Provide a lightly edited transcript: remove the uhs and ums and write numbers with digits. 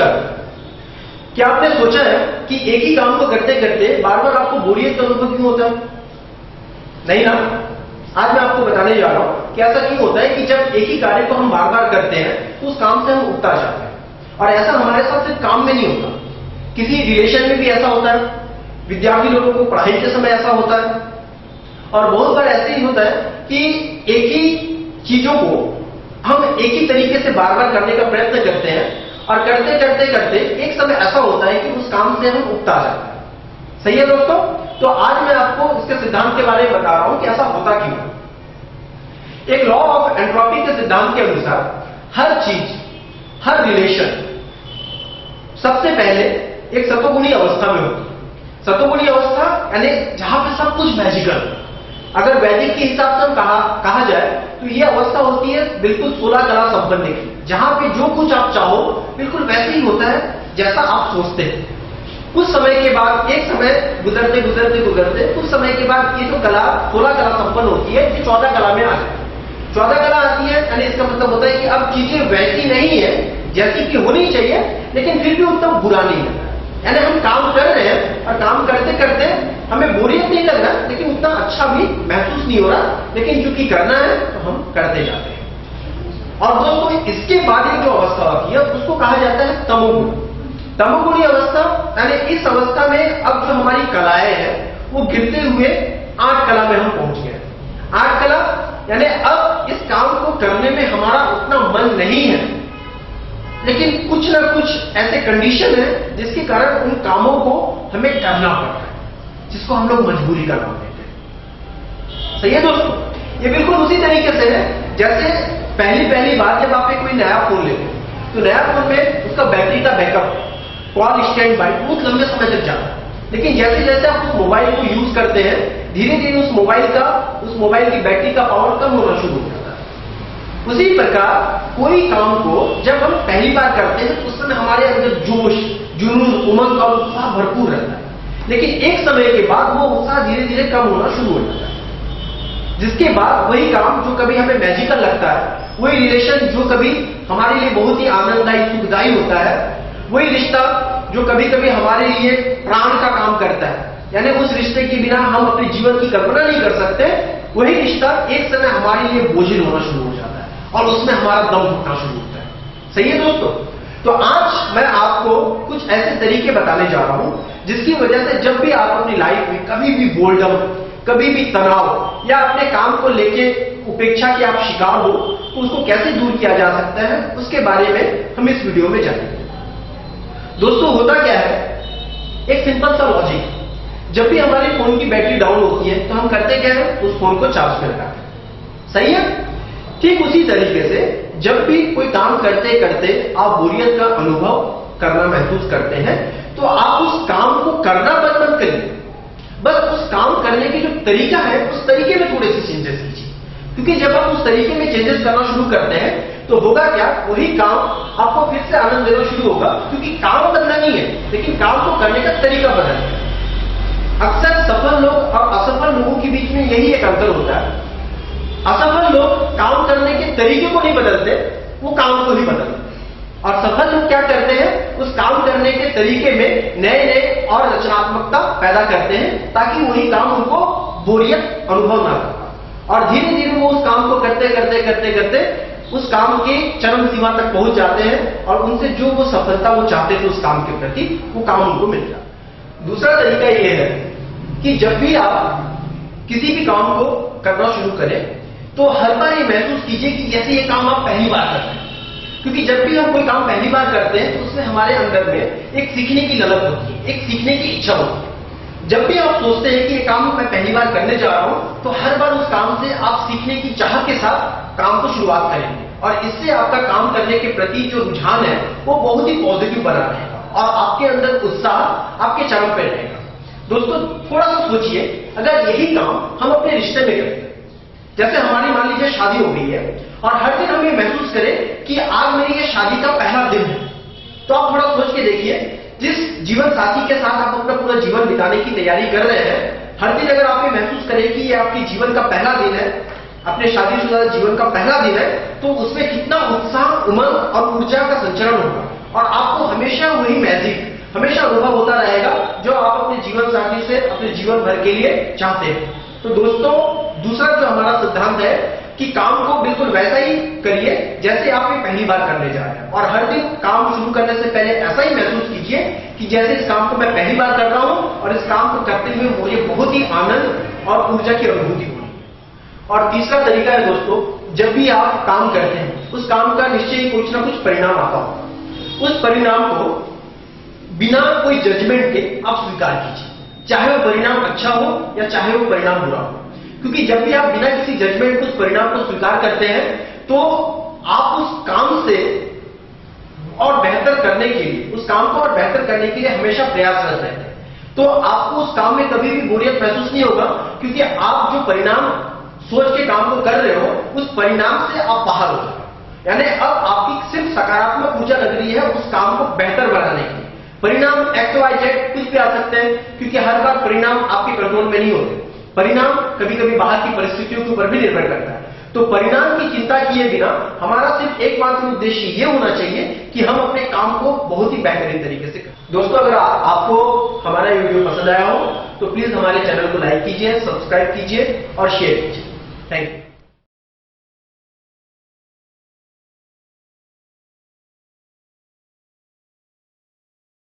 नमस्कार। क्या आपने सोचा है कि एक ही काम को करते करते बार बार आपको बोरियत का अनुभव क्यों होता है? नहीं ना? आज मैं आपको बताने जा रहा हूं कि ऐसा क्यों होता है कि जब एक ही कार्य को हम बार बार करते हैं तो उस काम से हम उबता जाते हैं। और ऐसा हमारे साथ सिर्फ काम में नहीं होता, किसी रिलेशन में भी ऐसा होता है, विद्यार्थी लोगों को पढ़ाई के समय ऐसा होता है, और बहुत बार ऐसे ही होता है कि एक ही चीजों को हम एक ही तरीके से बार बार करने का प्रयत्न करते हैं और करते करते करते एक समय ऐसा होता है कि उस काम से हम उबता जाते हैं। सही है दोस्तों? तो आज मैं आपको इसके सिद्धांत के बारे में बता रहा हूं कि ऐसा होता क्यों है। एक लॉ ऑफ एंट्रोपी के सिद्धांत के अनुसार हर चीज, हर रिलेशन सबसे पहले एक सतोगुणी अवस्था में होती है। सतोगुणी अवस्था यानी जहां पे सब कुछ मैजिकल। अगर वैदिक के हिसाब से कहा जाए तो यह अवस्था होती है बिल्कुल 16 कला संपन्न की, जहां पे जो कुछ आप चाहो बिल्कुल वैसे ही होता है जैसा आप सोचते हैं। कुछ समय के बाद, एक समय गुजरते गुजरते गुजरते कुछ समय के बाद ये जो कला 16 कला संपन्न होती है ये 14 कला में आ जाती है। 14 कला आती है यानी इसका मतलब होता है कि अब चीजें वैसी नहीं है जैसी कि होनी चाहिए, लेकिन फिर भी उतना बुरा नहीं है। यानी हम काम कर रहे हैं और काम करते करते हमें बोरियत नहीं लग रहा, लेकिन उतना अच्छा भी महसूस नहीं हो रहा, लेकिन चूंकि करना है तो हम करते जाते हैं। और दोस्तों इसके बाद एक जो अवस्था होती है उसको कहा जाता है तमोगुण। तमोगुणी अवस्था यानी इस अवस्था में अब जो हमारी कलाएं हैं वो गिरते हुए 8 कला में हम पहुंच गए। 8 कला यानी अब इस काम को करने में हमारा उतना मन नहीं है, लेकिन कुछ ना कुछ ऐसे कंडीशन है जिसके कारण उन कामों को हमें करना पड़ता है, जिसको हम लोग मजबूरी का नाम देते हैं। सही है दोस्तों? ये बिल्कुल उसी तरीके से है जैसे पहली बार जब आप कोई नया फोन लेते हैं तो नया फोन में उसका बैटरी का बैकअप, कॉल स्टैंड बाय बहुत लंबे समय तक जाता है, लेकिन जैसे जैसे आप उस मोबाइल को यूज करते हैं धीरे धीरे उस मोबाइल की बैटरी का पावर कम होना शुरू हो जाता है। उसी प्रकार कोई काम को जब हम पहली बार करते हैं तो उस समय हमारे अंदर जोश, जुनून, उमंग और उत्साह भरपूर रहता है, लेकिन एक समय के बाद वो उत्साह धीरे धीरे कम होना शुरू हो जाता है। जिसके बाद वही काम जो कभी हमें मैजिकल लगता है, वही रिलेशन जो कभी हमारे लिए बहुत ही आनंददायी, सुखदायी होता है, वही रिश्ता जो कभी कभी हमारे लिए प्राण का काम करता है, यानी उस रिश्ते के बिना हम अपने जीवन की कल्पना नहीं कर सकते, वही रिश्ता एक समय हमारे लिए बोझिल होना शुरू हो जाता है और उसमें हमारा दम घुटना शुरू होता है। सही है दोस्तों? तो आज मैं आपको कुछ ऐसे तरीके बताने जा रहा हूं जिसकी वजह से जब भी आप अपनी लाइफ में कभी भी बोर्डम, कभी भी तनाव या अपने काम को लेके उपेक्षा के आप शिकार हो तो उसको कैसे दूर किया जा सकता है उसके बारे में हम इस वीडियो में जानेंगे। दोस्तों होता क्या है, एक सिंपल सा लॉजिक, जब भी हमारे फोन की बैटरी डाउन होती है तो हम करते क्या है, उस फोन को चार्ज कर देते हैं। सही है? ठीक उसी तरीके से जब भी कोई काम करते करते आप बोरियत का अनुभव करना महसूस करते हैं तो आप उस काम को करना बंद मत करिए, बस उस काम करने के जो तरीका है उस तरीके में थोड़े से चेंजेस कीजिए। क्योंकि जब आप उस तरीके में चेंजेस करना शुरू करते हैं तो होगा क्या, वही काम आपको फिर से आनंद देना शुरू होगा, क्योंकि काम बदलना नहीं है लेकिन काम को करने का तरीका बदलना है। अक्सर सफल लोग और असफल लोगों के बीच में यही एक अंतर होता है। असफल लोग काम करने के तरीके को नहीं बदलते, वो काम को ही बदलते, और सफल लोग क्या करते हैं, उस काम करने के तरीके में नए नए और रचनात्मकता पैदा करते हैं ताकि वही काम उनको बोरियत अनुभव ना हो, और धीरे धीरे वो उस काम को करते करते करते करते उस काम की चरम सीमा तक पहुंच जाते हैं और उनसे जो वो सफलता वो चाहते थे उस काम के प्रति वो काम उनको मिल जाता है। दूसरा तरीका यह है कि जब भी आप किसी भी काम को करना शुरू करें तो हर बार ये महसूस कीजिए कि जैसे ये काम आप पहली बार करते हैं, क्योंकि जब भी हम कोई काम पहली बार करते हैं तो उसमें हमारे अंदर में एक सीखने की ललक होती है, एक सीखने की इच्छा होती है। जब भी आप सोचते हैं कि ये काम मैं पहली बार करने जा रहा हूं तो हर बार उस काम से आप सीखने की चाह के साथ काम को शुरुआत करेंगे और इससे आपका काम करने के प्रति जो रुझान है वो बहुत ही पॉजिटिव बना रहेगा और आपके अंदर उत्साह आपके चरम पे रहेगा। दोस्तों थोड़ा सा सोचिए, अगर यही काम हम अपने रिश्ते में करें, जैसे हमारी मान लीजिए शादी हो गई है और हर दिन हम ये महसूस करें कि आज मेरी ये शादी का पहला दिन है, तो आप थोड़ा सोच के देखिए, जिस जीवन साथी के साथ आप अपना पूरा जीवन बिताने की तैयारी कर रहे हैं, हर दिन अगर आप ये महसूस करें कि ये आपके जीवन का पहला दिन है, अपने शादीशुदा जीवन का पहला दिन है, तो उसमें कितना उत्साह, उमंग और ऊर्जा का संचरण होगा और आपको हमेशा वही मैजिक, हमेशा अनुभव होता रहेगा जो आप अपने जीवन साथी से अपने जीवन भर के लिए चाहते हैं। तो दोस्तों, दूसरा जो हमारा सिद्धांत है कि काम को बिल्कुल वैसा ही करिए जैसे आप ये पहली बार करने जा रहे हैं, और हर दिन काम शुरू करने से पहले ऐसा ही महसूस कीजिए कि जैसे इस काम को मैं पहली बार कर रहा हूं और इस काम को करते हुए मुझे बहुत ही आनंद और ऊर्जा की अनुभूति हो रही है। और तीसरा तरीका है दोस्तों, जब भी आप काम करते हैं उस काम का निश्चय ही कुछ ना कुछ परिणाम आता हो, उस परिणाम को बिना कोई जजमेंट के आप स्वीकार कीजिए, चाहे वो परिणाम अच्छा हो या चाहे वो परिणाम बुरा हो। क्योंकि जब भी आप बिना किसी जजमेंट को उस परिणाम को स्वीकार करते हैं तो आप उस काम से और बेहतर करने के लिए, उस काम को और बेहतर करने के लिए हमेशा प्रयासरत रहते हैं। तो आपको उस काम में कभी भी बोरियत महसूस नहीं होगा, क्योंकि आप जो परिणाम सोच के काम को कर रहे हो उस परिणाम से आप बाहर हो जाओ। यानी अब आपकी सिर्फ सकारात्मक ऊर्जा लग रही है उस काम को बेहतर बनाने के लिए। परिणाम एक्स वाई जेड कुछ भी आ सकते हैं, क्योंकि हर बार परिणाम आपके कंट्रोल में नहीं होते। परिणाम कभी कभी बाहर की परिस्थितियों के ऊपर भी निर्भर करता है। तो परिणाम की चिंता किए बिना हमारा सिर्फ एकमात्र उद्देश्य ये होना चाहिए कि हम अपने काम को बहुत ही बेहतरीन तरीके से करें। दोस्तों, अगर आपको हमारा ये वीडियो पसंद आया हो तो प्लीज हमारे चैनल को लाइक कीजिए, सब्सक्राइब कीजिए और शेयर कीजिए। Thank you.